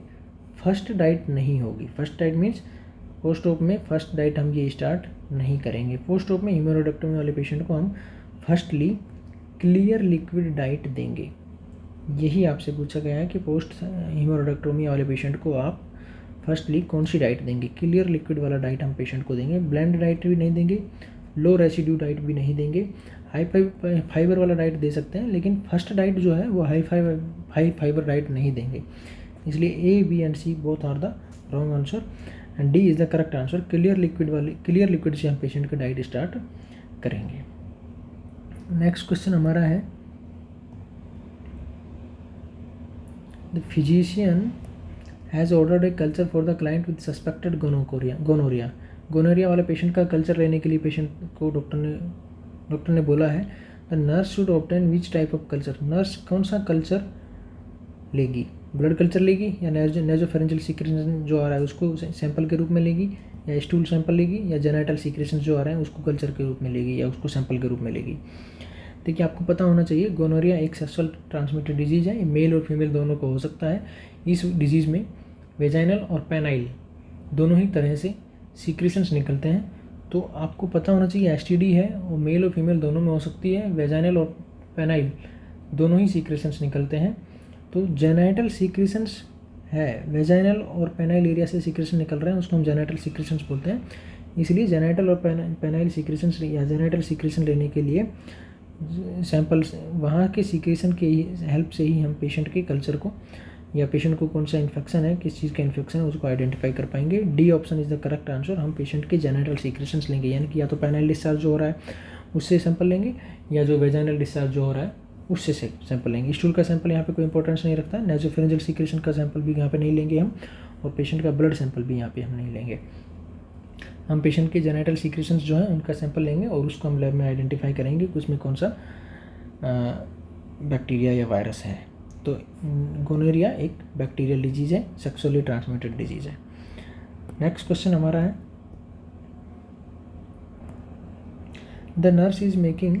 फर्स्ट डाइट नहीं होगी। First diet means post op में फर्स्ट डाइट हम ये स्टार्ट नहीं करेंगे। पोस्ट ऑप में हीमोरोइडेक्टोमी वाले पेशेंट को हम फर्स्टली क्लियर लिक्विड डाइट देंगे। यही आपसे पूछा गया है कि पोस्ट हीमोरोइडेक्टोमी वाले पेशेंट को आप फर्स्टली कौन सी डाइट देंगे। क्लियर लिक्विड वाला डाइट हम पेशेंट को देंगे, ब्लेंड डाइट भी नहीं देंगे, लो रेसिड्यू डाइट भी नहीं देंगे। हाई फाइबर वाला डाइट दे सकते हैं, लेकिन फर्स्ट डाइट जो है वो हाई फाइबर डाइट नहीं देंगे। इसलिए A, B and C both are the wrong answer and D is the correct answer. Clear liquid से हम पेशेंट का डाइट स्टार्ट करेंगे। नेक्स्ट क्वेश्चन हमारा है, the physician has ordered a culture for the client with suspected gonorrhoea. Gonorrhoea वाले पेशेंट का कल्चर लेने के लिए पेशेंट को डॉक्टर ने बोला है, the nurse should obtain which type of culture. Nurse कौन सा कल्चर लेगी, ब्लड कल्चर लेगी या नेजोफेरेंजियल सीक्रेशन जो आ रहा है उसको सैंपल के रूप में लेगी, या स्टूल सैंपल लेगी, या जेनाइटल सीक्रेशन जो आ रहे हैं उसको कल्चर के रूप में लेगी, या उसको सैंपल के रूप में लेगी। देखिए, आपको पता होना चाहिए गोनोरिया एक सेक्सुअल ट्रांसमिटेड डिजीज़ है, मेल और फीमेल दोनों को हो सकता है। इस डिजीज़ में वेजाइनल और पेनाइल दोनों ही तरह से सीक्रेशंस निकलते हैं। तो आपको पता होना चाहिए एसटीडी है वो मेल और फीमेल दोनों में हो सकती है, वेजाइनल और पेनाइल दोनों ही सीक्रेशंस निकलते हैं। तो जेनाइटल सीक्रेशंस है, वेजाइनल और पेनाइल एरिया से सीक्रेशन निकल रहे हैं, उसको हम जेनाइटल सीक्रेशंस बोलते हैं। इसलिए जेनाइटल और पेनाइल सीक्रेशंस या जेनाइटल सीक्रेशन लेने के लिए सैंपल्स वहाँ के सीक्रेशन के हेल्प से ही हम पेशेंट के कल्चर को या पेशेंट को कौन सा इन्फेक्शन है, किस चीज़ का इन्फेक्शन है, उसको आइडेंटिफाई कर पाएंगे। D option is the correct answer. हम पेशेंट के जेनाइटल सीक्रेशंस लेंगे, यानी कि या तो पेनाइल डिस्चार्ज जो हो रहा है उससे सैंपल लेंगे, या जो वेजाइनल डिस्चार्ज जो हो रहा है उससे सैंपल लेंगे। स्टूल का सैंपल यहाँ पे कोई इंपॉर्टेंस नहीं रखता है, नेजोफेरेंजियल सीक्रेशन का सैंपल भी यहाँ पे नहीं लेंगे हम, और पेशेंट का ब्लड सैंपल भी यहाँ पे हम नहीं लेंगे। हम पेशेंट के जेनाइटल सीक्रेशंस जो है उनका सैंपल लेंगे और उसको हम लैब में आइडेंटिफाई करेंगे कि उसमें कौन सा बैक्टीरिया या वायरस है। तो गोनोरिया एक बैक्टीरियल डिजीज़ है, सेक्सुअली ट्रांसमिटेड डिजीज़ है। नेक्स्ट क्वेश्चन हमारा है, the nurse is making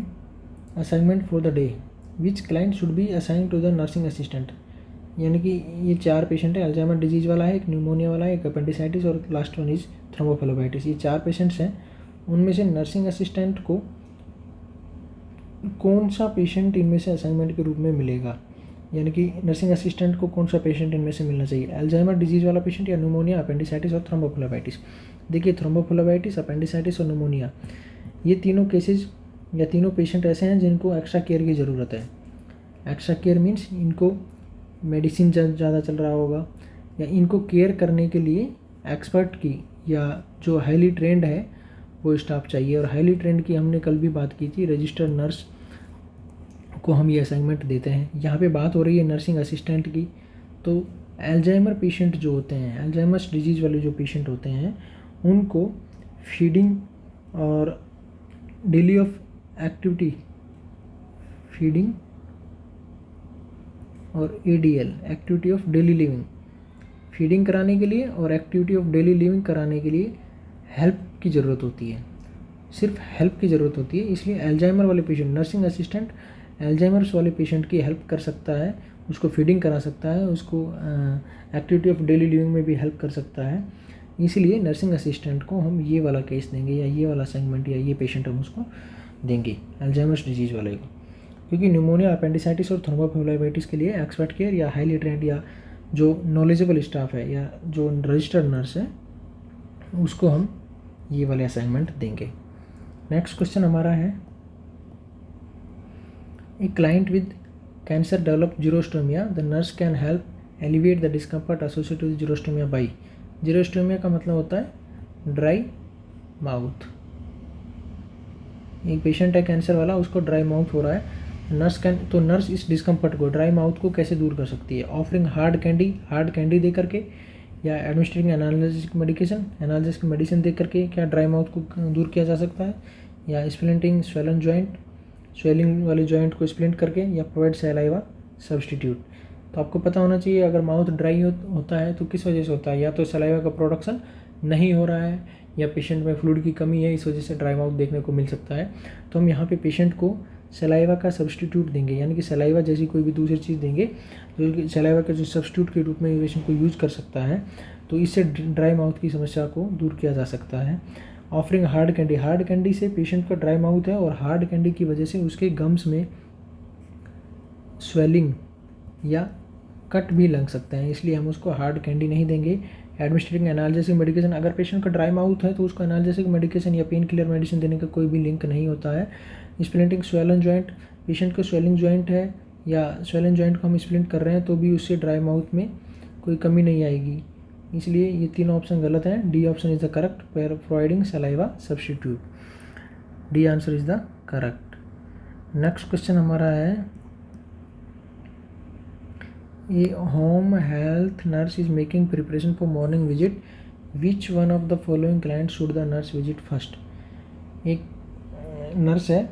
assignment for the day, which client should be assign to the nursing assistant. यानी कि ये 4 पेशेंट है, अल्जाइमर डिजीज़ वाला है, एक न्यूमोनिया वाला है, एक अपेंडिसाइटिस और लास्ट वन इज थ्रोम्बोफ्लेबाइटिस। ये 4 पेशेंट्स हैं, उनमें से नर्सिंग असिस्टेंट को कौन सा पेशेंट इनमें से असाइनमेंट के रूप में मिलेगा, यानी कि नर्सिंग असिस्टेंट को कौन सा पेशेंट इनमें से मिलना चाहिए, अल्जाइमर डिजीज़ वाला पेशेंट या न्यूमोनिया, अपेंडिसाइटिस और थ्रोम्बोफ्लेबाइटिस। देखिए, थ्रोम्बोफ्लेबाइटिस, अपेंडिसाइटिस और न्यूमोनिया ये तीनों केसेस या तीनों पेशेंट ऐसे हैं जिनको एक्स्ट्रा केयर की ज़रूरत है। एक्स्ट्रा केयर मीन्स इनको मेडिसिन ज़्यादा चल रहा होगा, या इनको केयर करने के लिए एक्सपर्ट की या जो हाईली ट्रेंड है वो स्टाफ चाहिए। और हाईली ट्रेंड की हमने कल भी बात की थी, रजिस्टर्ड नर्स को हम ये असाइनमेंट देते हैं। यहाँ पे बात हो रही है नर्सिंग असिस्टेंट की। तो अल्जाइमर पेशेंट जो होते हैं, अल्जाइमर्स डिजीज़ वाले जो पेशेंट होते हैं, उनको फीडिंग और डेली ऑफ एक्टिविटी, फीडिंग और ADL, activity of daily living, feeding कराने के लिए और एक्टिविटी ऑफ डेली लिविंग कराने के लिए हेल्प की ज़रूरत होती है, सिर्फ हेल्प की ज़रूरत होती है। इसलिए अल्जाइमर वाले पेशेंट, नर्सिंग असिस्टेंट अल्जाइमर्स वाले पेशेंट की हेल्प कर सकता है, उसको फीडिंग करा सकता है, उसको एक्टिविटी ऑफ डेली लिविंग में भी हेल्प कर सकता है। इसलिए नर्सिंग असिस्टेंट को हम ये वाला केस देंगे, या ये वाला सेगमेंट, या ये पेशेंट हम उसको देंगे अल्जाइमर्स डिजीज़ वाले को। क्योंकि न्यूमोनिया, अपेंडिसाइटिस और थ्रोम्बोफ्लेबाइटिस के लिए एक्सपर्ट केयर या हाईली ट्रेंड या जो नॉलेजेबल स्टाफ है या जो रजिस्टर्ड नर्स है उसको हम ये वाले असाइनमेंट देंगे। नेक्स्ट क्वेश्चन हमारा है, a client with cancer develop xerostomia, the nurse can help alleviate the discomfort associated with xerostomia by. Xerostomia का मतलब होता है ड्राई माउथ। एक पेशेंट है कैंसर वाला, उसको ड्राई माउथ हो रहा है, नर्स इस डिस्कम्फर्ट को, ड्राई माउथ को कैसे दूर कर सकती है? ऑफरिंग हार्ड कैंडी दे करके, या administering analgesic medication, analgesic medicine दे करके क्या ड्राई माउथ को दूर किया जा सकता है? या स्प्लिंटिंग स्वेलन जॉइंट, स्वेलिंग वाले जॉइंट को स्प्लिंट करके, या प्रोवाइड सलाइवा सब्सटीट्यूट। तो आपको पता होना चाहिए अगर माउथ ड्राई होता है तो किस वजह से होता है, या तो सलाइवा का प्रोडक्शन नहीं हो रहा है, या पेशेंट में फ्लूइड की कमी है, इस वजह से ड्राई माउथ देखने को मिल सकता है। तो हम यहाँ पे पेशेंट को सलाइवा का सब्सटीट्यूट देंगे, यानी कि सलाइवा जैसी कोई भी दूसरी चीज़ देंगे जो सलाइवा का जो सब्सटीट्यूट के रूप में पेशेंट को यूज़ कर सकता है, तो इससे ड्राई माउथ की समस्या को दूर किया जा सकता है। ऑफरिंग हार्ड कैंडी से पेशेंट का ड्राई माउथ है और हार्ड कैंडी की वजह से उसके गम्स में स्वेलिंग या कट भी लग सकते हैं, इसलिए हम उसको हार्ड कैंडी नहीं देंगे। एडमिनिस्ट्रेटिंग एनाल्जेसिक मेडिकेशन, अगर पेशेंट का ड्राई माउथ है तो उसको एनाल्जेसिक मेडिकेशन या पेन किलर मेडिसिन देने का कोई भी लिंक नहीं होता है। स्प्लिंटिंग स्वेलन जॉइंट, पेशेंट को स्वेलिंग जॉइंट है या स्वेलन जॉइंट को हम स्प्लिंट कर रहे हैं तो भी उससे ड्राई माउथ में कोई कमी नहीं आएगी, इसलिए ये तीनों ऑप्शन गलत हैं। D option is the correct, providing saliva substitute. D answer is the correct. Next question हमारा है, a home health nurse is making preparation for morning visit, which one of the following client should the nurse visit first. एक नर्स है,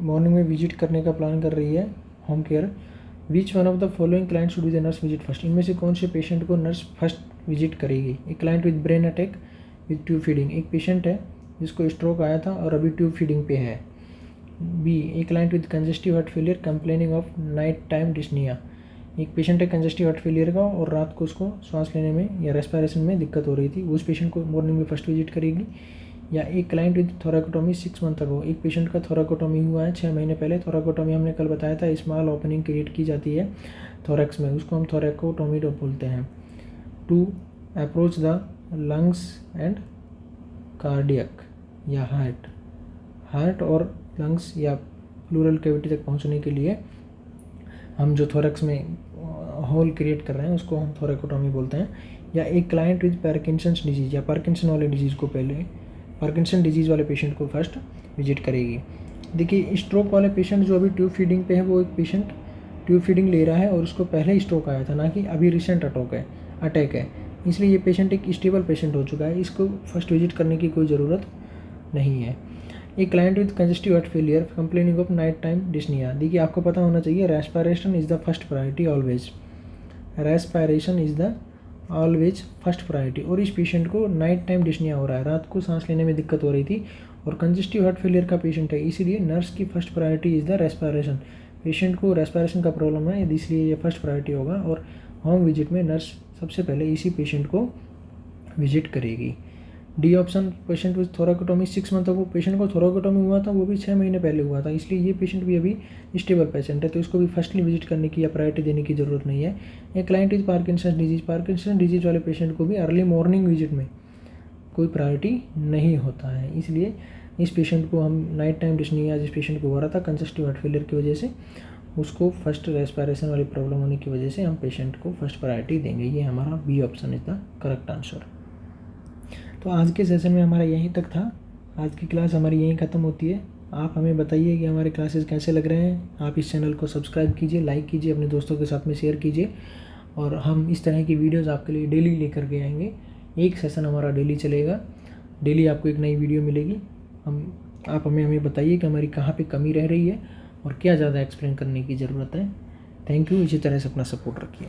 मॉर्निंग में विजिट करने का प्लान कर रही है home care, which one of the following client should be the nurse visit first, इनमें से कौन से पेशेंट को नर्स फर्स्ट विजिट करेगी? एक client with brain attack with tube feeding, एक पेशेंट है जिसको स्ट्रोक आया था और अभी ट्यूब फीडिंग पे है। बी, एक client with congestive heart failure complaining of night time dyspnoea, एक पेशेंट है कंजेस्टिव हार्ट फेलियर का और रात को उसको सांस लेने में या रेस्पिरेशन में दिक्कत हो रही थी, उस पेशेंट को मॉर्निंग में फर्स्ट विजिट करेगी। या एक client with thoracotomy 6 month ago, एक पेशेंट का थोरैकोटॉमी हुआ है 6 महीने पहले। थोरैकोटॉमी हमने कल बताया था, स्मॉल ओपनिंग क्रिएट की जाती है थोरैक्स में, उसको हम थोरैकोटॉमी बोलते हैं। To approach the lungs and cardiac या हार्ट और लंग्स या प्लूरल कैविटी तक पहुंचने के लिए हम जो थोरैक्स में होल क्रिएट कर रहे हैं उसको हम थोरैकोटॉमी बोलते हैं। या एक क्लाइंट विद पार्किंसंस डिजीज़, या पार्किंसन वाले डिजीज़ को पहले, पार्किंसन डिजीज़ वाले पेशेंट को फर्स्ट विजिट करेगी। देखिए स्ट्रोक वाले पेशेंट जो अभी ट्यूब फीडिंग पे है, वो एक पेशेंट ट्यूब फीडिंग ले रहा है और उसको पहले ही स्ट्रोक आया था, ना कि अभी रिसेंट अटैक है, इसलिए ये पेशेंट एक स्टेबल पेशेंट हो चुका है, इसको फर्स्ट विजिट करने की कोई ज़रूरत नहीं है। एक client with congestive heart failure complaining of night time dyspnoea, देखिए आपको पता होना चाहिए respiration is the first priority always, respiration is the always first priority. और इस पेशेंट को नाइट टाइम डिस्निया हो रहा है, रात को सांस लेने में दिक्कत हो रही थी और कंजेस्टिव हार्ट फेलियर का पेशेंट है, इसीलिए नर्स की first priority is the respiration. Patient को रेस्पिरेशन का प्रॉब्लम है, इसलिए ये फर्स्ट प्रायोरिटी होगा और होम विजिट में नर्स सबसे पहले इसी पेशेंट को विजिट करेगी। D option, patient with thoracotomy 6 month ago, patient को थोरैकोटॉमी हुआ था वो भी 6 महीने पहले हुआ था, इसलिए ये पेशेंट भी अभी स्टेबल पेशेंट है, तो इसको भी फर्स्टली विजिट करने की या प्रायोरिटी देने की ज़रूरत नहीं है। एक क्लाइंट विद पार्किंसन डिजीज़ वाले पेशेंट को भी अर्ली मॉर्निंग विजिट में कोई प्रायोरिटी नहीं होता है, इसलिए इस पेशेंट को हम नाइट टाइम डिस्निया जिस पेशेंट को हो रहा था कंजस्टिव हार्ट फेलियर की वजह से, उसको फर्स्ट रेस्पिरेशन वाली प्रॉब्लम होने की वजह से हम पेशेंट को फर्स्ट प्रायोरिटी देंगे। ये हमारा B option is the correct answer. तो आज के सेशन में हमारा यहीं तक था। आज की क्लास हमारी यहीं ख़त्म होती है। आप हमें बताइए कि हमारे क्लासेस कैसे लग रहे हैं। आप इस चैनल को सब्सक्राइब कीजिए, लाइक कीजिए, अपने दोस्तों के साथ में शेयर कीजिए, और हम इस तरह की वीडियोस आपके लिए डेली लेकर के आएंगे। एक सेशन हमारा डेली चलेगा, डेली आपको एक नई वीडियो मिलेगी। आप हमें बताइए कि हमारी कहाँ पे कमी रह रही है और क्या ज़्यादा एक्सप्लेन करने की ज़रूरत है। Thank you. इसी तरह से अपना सपोर्ट रखिए।